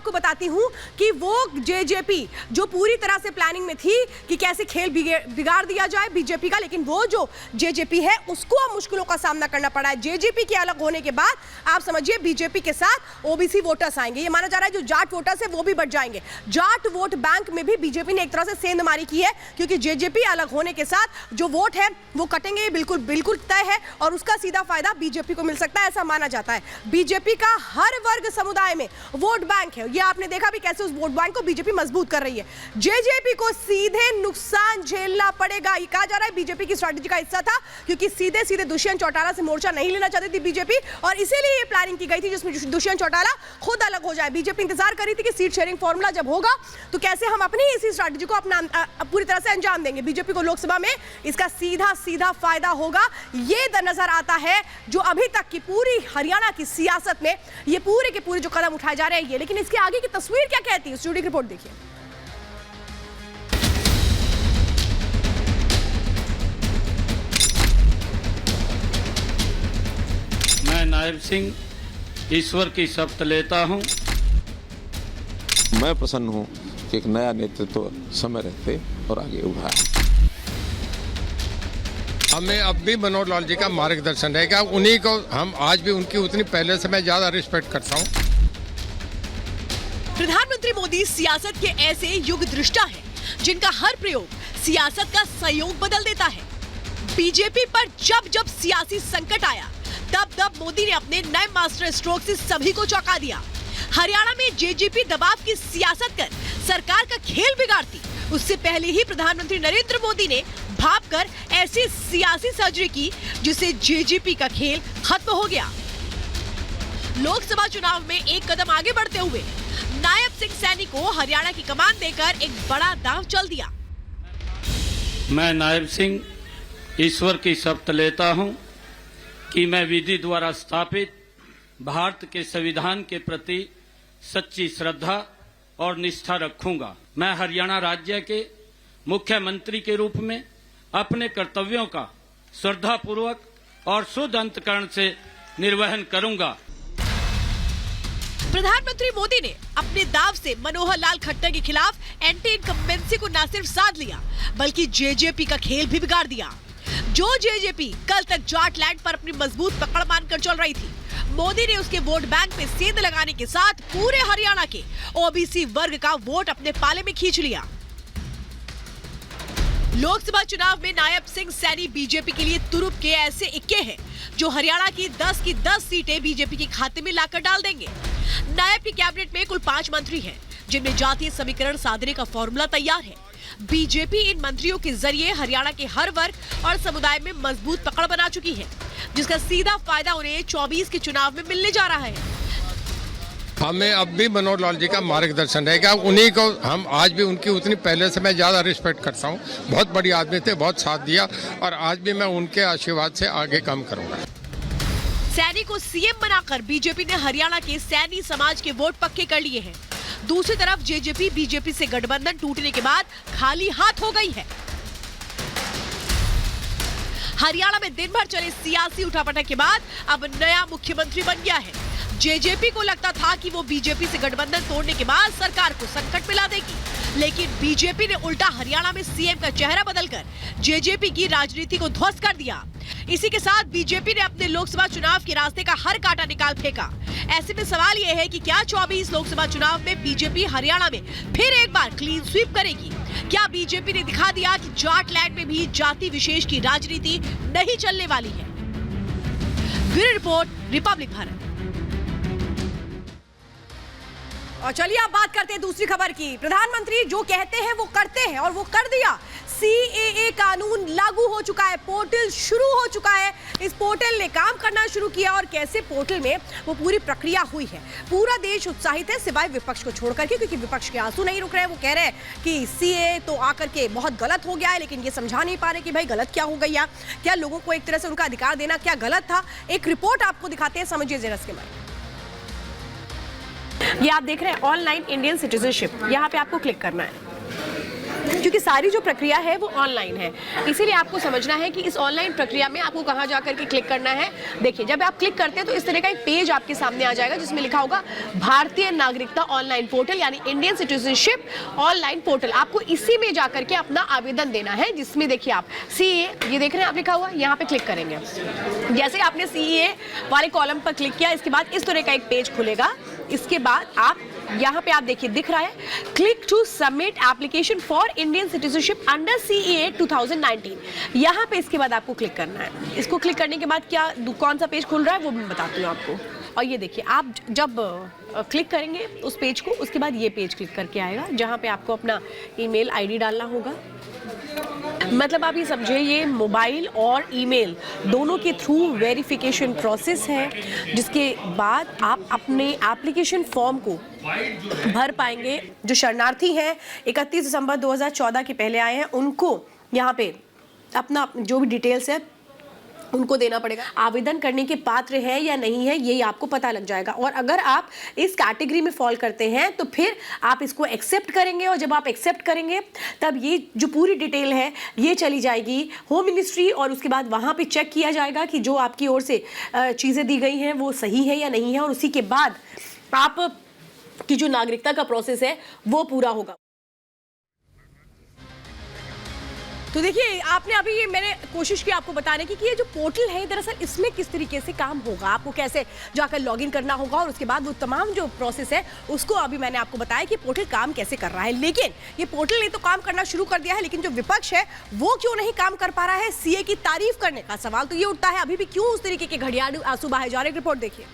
आपको बताती हूं कि वो जेजेपी जो पूरी तरह से प्लानिंग में थी कि कैसे खेल बिगाड़ दिया जाए बीजेपी का, लेकिन वो जो जेजेपी है उसको अब मुश्किलों का सामना करना पड़ा है। जेजेपी के अलग होने के बाद आप समझिए बीजेपी के साथ ओबीसी वोटर्स आएंगे। ये माना जा रहा है जो जाट वोटर्स है वो भी बढ़ जाएंगे। जाट वोट बैंक में भी बीजेपी ने एक तरह से सेंधमारी की है, क्योंकि जेजेपी अलग होने के साथ जो वोट है वो कटेंगे, ये बिल्कुल तय है और उसका सीधा फायदा बीजेपी को मिल सकता है, ऐसा माना जाता है। बीजेपी का हर वर्ग समुदाय में वोट बैंक है। ये आपने देखा भी कैसे उस वोट बैंक को बीजेपी मजबूत कर रही है। जेजेपी को सीधे नुकसान झेलना पड़ेगा, ये कहा जा रहा है बीजेपी की स्ट्रैटेजी का हिस्सा था, क्योंकि सीधे दुष्यंत चौटाला से मोर्चा नहीं लेना चाहती थी बीजेपी, और इसीलिए ये प्लानिंग की गई थी जिसमें दुष्यंत चौटाला खुद अलग हो जाए। बीजेपी इंतजार कर रही थी कि सीट शेयरिंग फॉर्मूला जब होगा तो कैसे हम अपनी इसी स्ट्रैटेजी को अपना पूरी तरह से अंजाम देंगे। बीजेपी को लोकसभा में इसका सीधा फायदा होगा, ये नजर आता है जो अभी तक की पूरी हरियाणा की सियासत में ये पूरे के पूरे जो कदम उठाए जा रहे हैं ये। लेकिन इसके आगे की तस्वीर क्या कहती है, स्टूडियो की रिपोर्ट देखिए। मैं नायब सिंह ईश्वर की शपथ लेता हूं। मैं प्रसन्न हूं कि एक नया नेतृत्व समय रहते और आगे उभरा है। हमें अब भी मनोहर लाल जी का मार्गदर्शन रहेगा, उन्हीं को हम आज भी उनकी उतनी पहले से मैं ज्यादा रिस्पेक्ट करता हूँ। प्रधानमंत्री मोदी सियासत के ऐसे युग दृष्टा हैं जिनका हर प्रयोग सियासत का संयोग बदल देता है। बीजेपी पर जब सियासी संकट आया तब मोदी ने अपने नए मास्टर स्ट्रोक से सभी को चौंका दिया। हरियाणा में जेजेपी दबाव की सियासत कर सरकार का खेल बिगाड़ती, उससे पहले ही प्रधानमंत्री नरेंद्र मोदी ने भाप कर ऐसी सियासी सर्जरी की जिससे जेजेपी का खेल खत्म हो गया। लोकसभा चुनाव में एक कदम आगे बढ़ते हुए नायब सिंह सैनी को हरियाणा की कमान देकर एक बड़ा दांव चल दिया। मैं नायब सिंह ईश्वर की शपथ लेता हूं कि मैं विधि द्वारा स्थापित भारत के संविधान के प्रति सच्ची श्रद्धा और निष्ठा रखूंगा। मैं हरियाणा राज्य के मुख्यमंत्री के रूप में अपने कर्तव्यों का श्रद्धापूर्वक और शुद्ध अंतःकरण से निर्वहन करूंगा। प्रधानमंत्री मोदी ने अपने दाव से मनोहर लाल खट्टर के खिलाफ एंटी इनकम्बेंसी को न सिर्फ साध लिया बल्कि जेजेपी का खेल भी बिगाड़ दिया। जो जेजेपी कल तक जाटलैंड पर अपनी मजबूत पकड़ मानकर चल रही थी, मोदी ने उसके वोट बैंक में सेंध लगाने के साथ पूरे हरियाणा के ओबीसी वर्ग का वोट अपने पाले में खींच लिया। लोकसभा चुनाव में नायब सिंह सैनी बीजेपी के लिए तुरुप के ऐसे इक्के हैं जो हरियाणा की 10 की 10 सीटें बीजेपी के खाते में लाकर डाल देंगे। नायब की कैबिनेट में कुल 5 मंत्री हैं, जिनमें जातीय समीकरण साधने का फॉर्मूला तैयार है। बीजेपी इन मंत्रियों के जरिए हरियाणा के हर वर्ग और समुदाय में मजबूत पकड़ बना चुकी है, जिसका सीधा फायदा उन्हें 24 के चुनाव में मिलने जा रहा है। हमें अब भी मनोहर लाल जी का मार्गदर्शन रहेगा, उन्हीं को हम आज भी उनकी उतनी पहले से मैं ज्यादा रिस्पेक्ट करता हूँ। बहुत बड़ी आदमी थे, बहुत साथ दिया और आज भी मैं उनके आशीर्वाद से आगे काम करूंगा। सैनी को सीएम बनाकर बीजेपी ने हरियाणा के सैनी समाज के वोट पक्के कर लिए हैं। दूसरी तरफ जेजेपी बीजेपी से गठबंधन टूटने के बाद खाली हाथ हो गई है। हरियाणा में दिन भर चले सियासी उठापटक के बाद अब नया मुख्यमंत्री बन गया है। जेजेपी को लगता था कि वो बीजेपी से गठबंधन तोड़ने के बाद सरकार को संकट में ला देगी, लेकिन बीजेपी ने उल्टा हरियाणा में सीएम का चेहरा बदलकर जेजेपी की राजनीति को ध्वस्त कर दिया। इसी के साथ बीजेपी ने अपने लोकसभा चुनाव के रास्ते का हर कांटा निकाल फेंका। ऐसे में सवाल यह है कि क्या 24 लोकसभा चुनाव में बीजेपी हरियाणा में फिर एक बार क्लीन स्वीप करेगी? क्या बीजेपी ने दिखा दिया कि जाटलैंड में भी जाति विशेष की राजनीति नहीं चलने वाली है? Bureau report, Republic Bharat. और चलिए अब बात करते हैं दूसरी खबर की। प्रधानमंत्री जो कहते हैं वो करते हैं और वो कर दिया। सीएए कानून लागू हो चुका है, पोर्टल शुरू हो चुका है। इस पोर्टल ने काम करना शुरू किया और कैसे पोर्टल में वो पूरी प्रक्रिया हुई है। पूरा देश उत्साहित है सिवाय विपक्ष को छोड़ करके, क्योंकि विपक्ष के आंसू नहीं रुक रहे हैं। वो कह रहे हैं कि सीएए तो आकर के बहुत गलत हो गया है, लेकिन ये समझा नहीं पा रहे कि भाई गलत क्या हो गया, क्या लोगों को एक तरह से उनका अधिकार देना क्या गलत था। एक रिपोर्ट आपको दिखाते हैं, समझिए जरा इसके बारे में। ये आप देख रहे हैं ऑनलाइन इंडियन सिटीजनशिप, यहाँ पे आपको क्लिक करना है। क्योंकि सारी जो प्रक्रिया है वो ऑनलाइन है, इसीलिए आपको समझना है कि इस ऑनलाइन प्रक्रिया में आपको कहाँ जाकर के क्लिक करना है। देखिए, जब आप क्लिक करते हैं तो इस तरह का एक पेज आपके सामने आ जाएगा जिसमें लिखा होगा भारतीय नागरिकता ऑनलाइन पोर्टल, यानी इंडियन सिटीजनशिप ऑनलाइन पोर्टल। आपको इसी में जाकर के अपना आवेदन देना है, जिसमें देखिए आप CAA ये देख रहे हैं आप लिखा हुआ, यहाँ पे क्लिक करेंगे। जैसे आपने CAA वाले कॉलम पर क्लिक किया, इसके बाद इस तरह का एक पेज खुलेगा। इसके बाद आप यहाँ पे आप देखिए दिख रहा है click to submit application for Indian citizenship under CAA 2019। यहाँ पे इसके बाद आपको क्लिक करना है। इसको क्लिक करने के बाद क्या कौन सा पेज खुल रहा है वो मैं बताती हूँ आपको। और ये देखिए, आप जब क्लिक करेंगे उस पेज को, उसके बाद ये पेज क्लिक करके आएगा जहाँ पे आपको अपना ईमेल ID डालना होगा। मतलब आप ये समझे, ये मोबाइल और ईमेल दोनों के थ्रू वेरिफिकेशन प्रोसेस है, जिसके बाद आप अपने एप्लीकेशन फॉर्म को भर पाएंगे। जो शरणार्थी हैं 31 दिसंबर 2014 के पहले आए हैं, उनको यहाँ पे अपना जो भी डिटेल्स है उनको देना पड़ेगा। आवेदन करने के पात्र है या नहीं है ये आपको पता लग जाएगा, और अगर आप इस कैटेगरी में फॉल करते हैं तो फिर आप इसको एक्सेप्ट करेंगे, और जब आप एक्सेप्ट करेंगे तब ये जो पूरी डिटेल है ये चली जाएगी होम मिनिस्ट्री, और उसके बाद वहाँ पे चेक किया जाएगा कि जो आपकी ओर से चीज़ें दी गई हैं वो सही है या नहीं है, और उसी के बाद आप की जो नागरिकता का प्रोसेस है वो पूरा होगा। तो देखिए, आपने अभी ये मैंने कोशिश की आपको बताने की कि ये जो पोर्टल है दरअसल इसमें किस तरीके से काम होगा, आपको कैसे जाकर लॉगिन करना होगा, और उसके बाद वो तमाम जो प्रोसेस है उसको अभी मैंने आपको बताया कि पोर्टल काम कैसे कर रहा है। लेकिन ये पोर्टल ने तो काम करना शुरू कर दिया है, लेकिन जो विपक्ष है वो क्यों नहीं काम कर पा रहा है। CAA की तारीफ करने का सवाल तो ये उठता है, अभी भी क्यों उस तरीके के घड़ियाल आंसू बहाए जा रहे हैं। रिपोर्ट देखिए।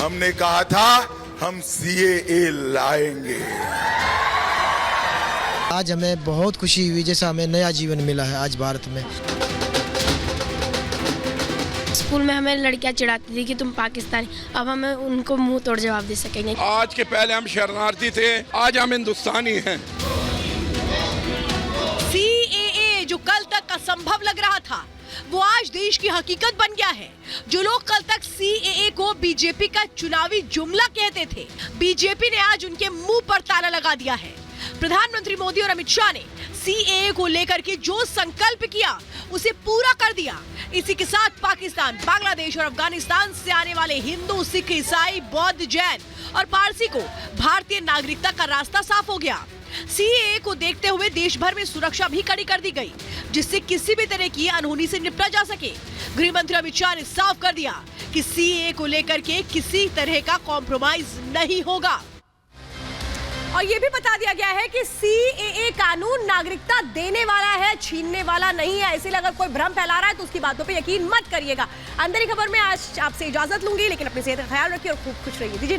हमने कहा था हम CAA लाएंगे। आज हमें बहुत खुशी हुई, जैसा हमें नया जीवन मिला है आज भारत में। स्कूल में हमें लड़कियां चिढ़ाती थी कि तुम पाकिस्तानी, अब हमें उनको मुंह तोड़ जवाब दे सकेंगे। आज के पहले हम शरणार्थी थे, आज हम हिंदुस्तानी हैं। CAA जो कल तक असंभव लग रहा था वो आज देश की हकीकत बन गया है। जो लोग कल तक CAA को बीजेपी का चुनावी जुमला कहते थे, बीजेपी ने आज उनके मुंह पर ताला लगा दिया है। प्रधानमंत्री मोदी और अमित शाह ने CAA को लेकर के जो संकल्प किया उसे पूरा कर दिया। इसी के साथ पाकिस्तान, बांग्लादेश और अफगानिस्तान से आने वाले हिंदू, सिख, ईसाई, बौद्ध, जैन और पारसी को भारतीय नागरिकता का रास्ता साफ हो गया। CAA को देखते हुए देश भर में सुरक्षा भी कड़ी कर दी गई, जिससे किसी भी तरह की अनहोनी से निपटा जा सके। गृह मंत्री अमित शाह ने साफ कर दिया कि CAA को लेकर के किसी तरह का कॉम्प्रोमाइज नहीं होगा, और ये भी बता दिया गया है कि CAA कानून नागरिकता देने वाला है, छीनने वाला नहीं है। इसलिए अगर कोई भ्रम फैला रहा है तो उसकी बातों पे यकीन मत करिएगा। अंदर की खबर में आज आपसे इजाजत लूंगी, लेकिन अपनी सेहत का ख्याल रखिए और खूब खुश रहिए। दीजिए।